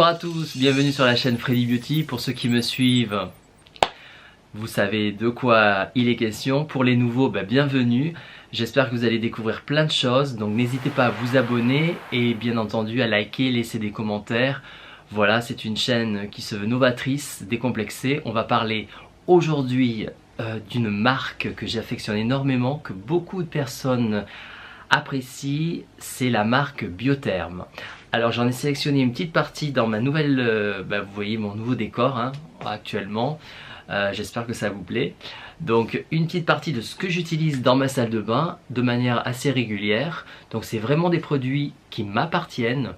Bonsoir à tous, bienvenue sur la chaîne Freddy Beauty. Pour ceux qui me suivent, vous savez de quoi il est question. Pour les nouveaux, bienvenue. J'espère que vous allez découvrir plein de choses. Donc n'hésitez pas à vous abonner et bien entendu à liker, laisser des commentaires. Voilà, c'est une chaîne qui se veut novatrice, décomplexée. On va parler aujourd'hui d'une marque que j'affectionne énormément, que beaucoup de personnes apprécient. C'est la marque Biotherm. Alors j'en ai sélectionné une petite partie dans ma nouvelle, vous voyez mon nouveau décor actuellement. J'espère que ça vous plaît. Donc une petite partie de ce que j'utilise dans ma salle de bain de manière assez régulière. Donc c'est vraiment des produits qui m'appartiennent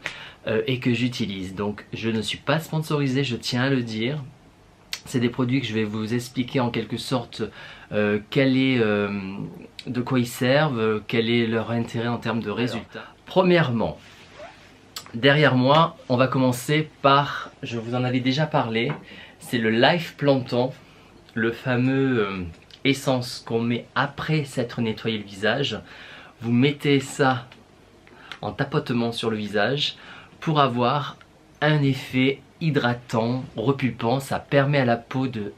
et que j'utilise. Donc je ne suis pas sponsorisé, je tiens à le dire. C'est des produits que je vais vous expliquer en quelque sorte de quoi ils servent, quel est leur intérêt en termes de résultats. Premièrement, derrière moi, on va commencer par, je vous en avais déjà parlé, c'est le Life Planton, le fameux essence qu'on met après s'être nettoyé le visage. Vous mettez ça en tapotement sur le visage pour avoir un effet hydratant, repulpant. Ça permet à la peau de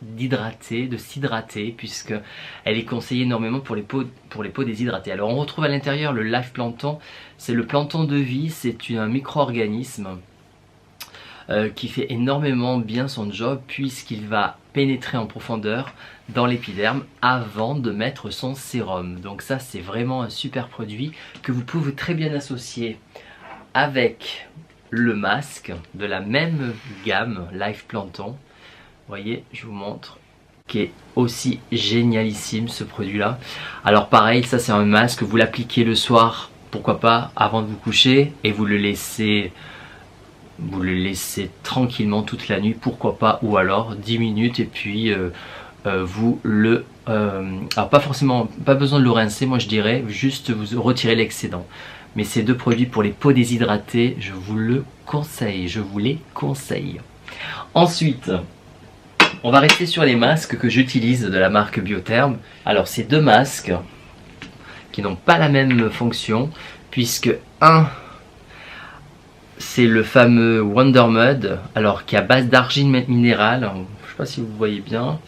s'hydrater puisque elle est conseillée énormément pour les peaux déshydratées. Alors on retrouve à l'intérieur le Life Planton, c'est le planton de vie, c'est un micro-organisme qui fait énormément bien son job puisqu'il va pénétrer en profondeur dans l'épiderme avant de mettre son sérum. Donc ça c'est vraiment un super produit que vous pouvez très bien associer avec le masque de la même gamme Life Planton. Vous voyez, je vous montre, qui est aussi génialissime ce produit là. Alors pareil, ça c'est un masque, vous l'appliquez le soir, pourquoi pas avant de vous coucher, et vous le laissez tranquillement toute la nuit, pourquoi pas, ou alors 10 minutes et puis vous le alors pas besoin de le rincer, moi je dirais juste vous retirez l'excédent. Mais ces deux produits pour les peaux déshydratées, je vous les conseille. Ensuite, on va rester sur les masques que j'utilise de la marque Biotherm. Alors ces deux masques qui n'ont pas la même fonction, puisque un, c'est le fameux Wonder Mud, alors qui est à base d'argile minérale. Je ne sais pas si vous voyez bien.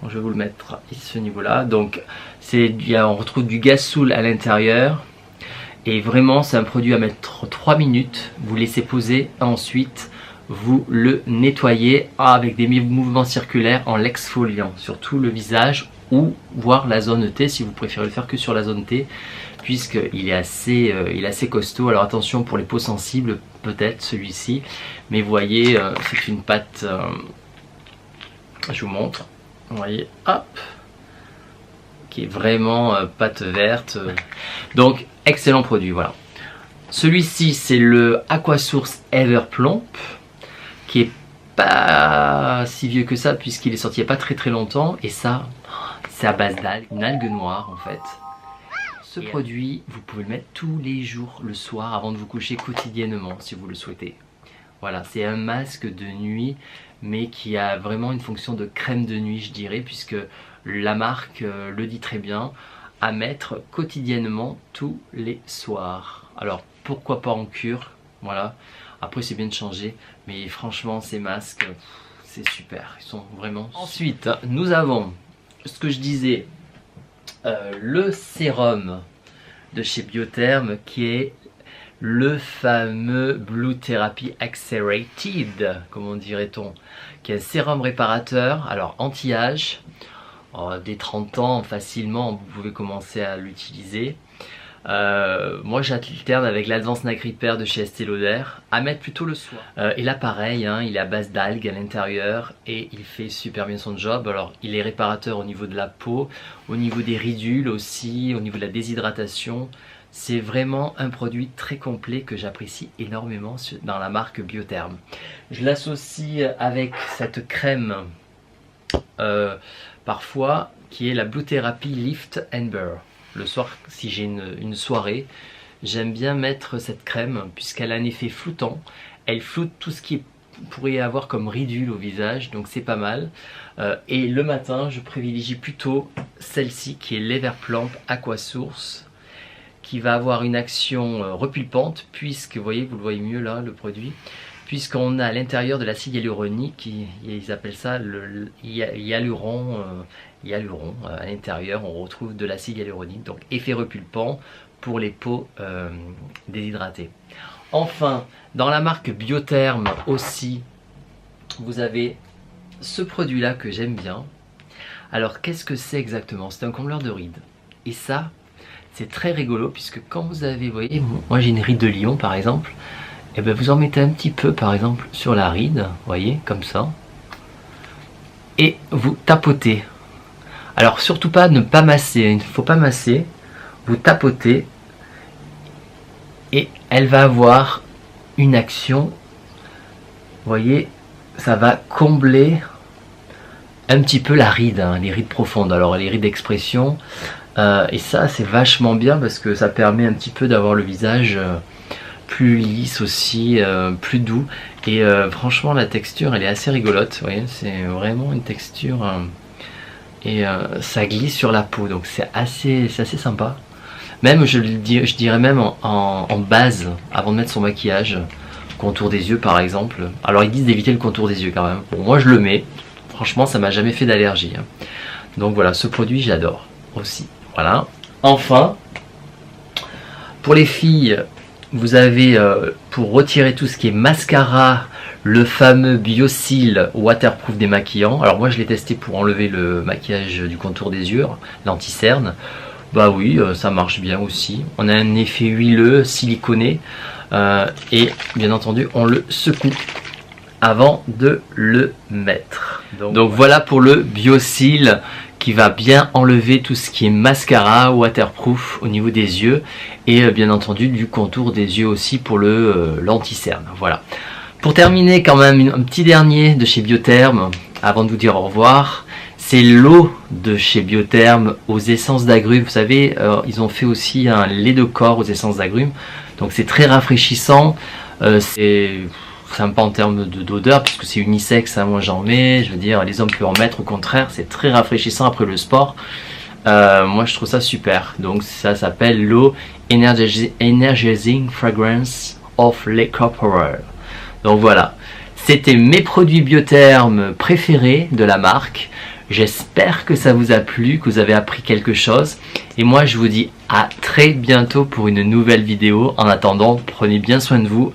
Bon, je vais vous le mettre à ce niveau-là. Donc on retrouve du gaz saoul à l'intérieur. Et vraiment c'est un produit à mettre 3 minutes, vous laissez poser, ensuite vous le nettoyez avec des mouvements circulaires en l'exfoliant sur tout le visage ou voire la zone T si vous préférez le faire que sur la zone T puisqu'il est assez costaud. Alors attention pour les peaux sensibles peut-être celui-ci, mais vous voyez c'est une pâte, je vous montre, vous voyez, hop, qui est vraiment pâte verte, donc excellent produit. Voilà, celui-ci c'est le Aquasource Ever Plump qui est pas si vieux que ça puisqu'il est sorti il n'y a pas très longtemps, et ça c'est à base d'algues, une algue noire en fait. Ce produit vous pouvez le mettre tous les jours le soir avant de vous coucher, quotidiennement si vous le souhaitez. Voilà, c'est un masque de nuit mais qui a vraiment une fonction de crème de nuit je dirais, puisque la marque le dit très bien, à mettre quotidiennement tous les soirs. Alors pourquoi pas en cure, voilà, après c'est bien de changer, mais franchement ces masques c'est super, ils sont vraiment... Ensuite nous avons ce que je disais, le sérum de chez Biotherm qui est le fameux Blue Therapy Accelerated, comment dirait-on, qui est un sérum réparateur, alors anti-âge. Dès 30 ans facilement vous pouvez commencer à l'utiliser. Moi j'alterne avec l'Advanced Night Repair de chez Estée Lauder, à mettre plutôt le soir. Et là pareil, il est à base d'algues à l'intérieur et il fait super bien son job. Alors il est réparateur au niveau de la peau, au niveau des ridules aussi, au niveau de la déshydratation. C'est vraiment un produit très complet que j'apprécie énormément dans la marque Biotherm. Je l'associe avec cette crème parfois qui est la Blue Therapy Lift and Burn. Le soir, si j'ai une soirée, j'aime bien mettre cette crème puisqu'elle a un effet floutant. Elle floute tout ce qui pourrait y avoir comme ridule au visage, donc c'est pas mal. Et le matin, je privilégie plutôt celle-ci qui est l'Everplump Aquasource, qui va avoir une action repulpante puisque, vous voyez, vous le voyez mieux là, le produit, puisqu'on a à l'intérieur de l'acide hyaluronique, ils appellent ça le hyaluron, à l'intérieur on retrouve de l'acide hyaluronique, donc effet repulpant pour les peaux déshydratées. Enfin, dans la marque Biotherm aussi, vous avez ce produit là que j'aime bien. Alors qu'est-ce que c'est exactement? C'est un combleur de rides, et ça c'est très rigolo, puisque quand vous avez, vous voyez, moi j'ai une ride de lion par exemple, et bien vous en mettez un petit peu par exemple sur la ride, vous voyez, comme ça, et vous tapotez. Alors surtout pas ne pas masser, il ne faut pas masser, vous tapotez, et elle va avoir une action, vous voyez, ça va combler un petit peu la ride, hein, les rides profondes, alors les rides d'expression, et ça c'est vachement bien parce que ça permet un petit peu d'avoir le visage plus lisse aussi, plus doux, et franchement la texture elle est assez rigolote, vous voyez, c'est vraiment une texture, et ça glisse sur la peau, donc c'est assez sympa. Même je dirais même en base, avant de mettre son maquillage, contour des yeux par exemple. Alors ils disent d'éviter le contour des yeux quand même. Bon, moi je le mets, franchement ça m'a jamais fait d'allergie, hein. Donc voilà, ce produit j'adore aussi. Voilà. Enfin, pour les filles, vous avez pour retirer tout ce qui est mascara, le fameux Biosil Waterproof démaquillant. Alors moi je l'ai testé pour enlever le maquillage du contour des yeux, l'anti-cerne. Bah oui, ça marche bien aussi. On a un effet huileux, siliconé, et bien entendu on le secoue avant de le mettre. Donc voilà pour le Biosil qui va bien enlever tout ce qui est mascara, waterproof au niveau des yeux, et bien entendu du contour des yeux aussi pour l'anti-cerne. Voilà. Pour terminer quand même un petit dernier de chez Biotherm avant de vous dire au revoir. C'est l'eau de chez Biotherm aux essences d'agrumes. Vous savez, ils ont fait aussi un lait de corps aux essences d'agrumes. Donc c'est très rafraîchissant. C'est sympa en termes d'odeur, puisque c'est unisexe, hein, moi j'en mets. Je veux dire, les hommes peuvent en mettre, au contraire. C'est très rafraîchissant après le sport. Moi je trouve ça super. Donc ça s'appelle l'eau Energizing Fragrance of Lait Corporal. Donc voilà. C'était mes produits Biotherm préférés de la marque. J'espère que ça vous a plu, que vous avez appris quelque chose. Et moi, je vous dis à très bientôt pour une nouvelle vidéo. En attendant, prenez bien soin de vous.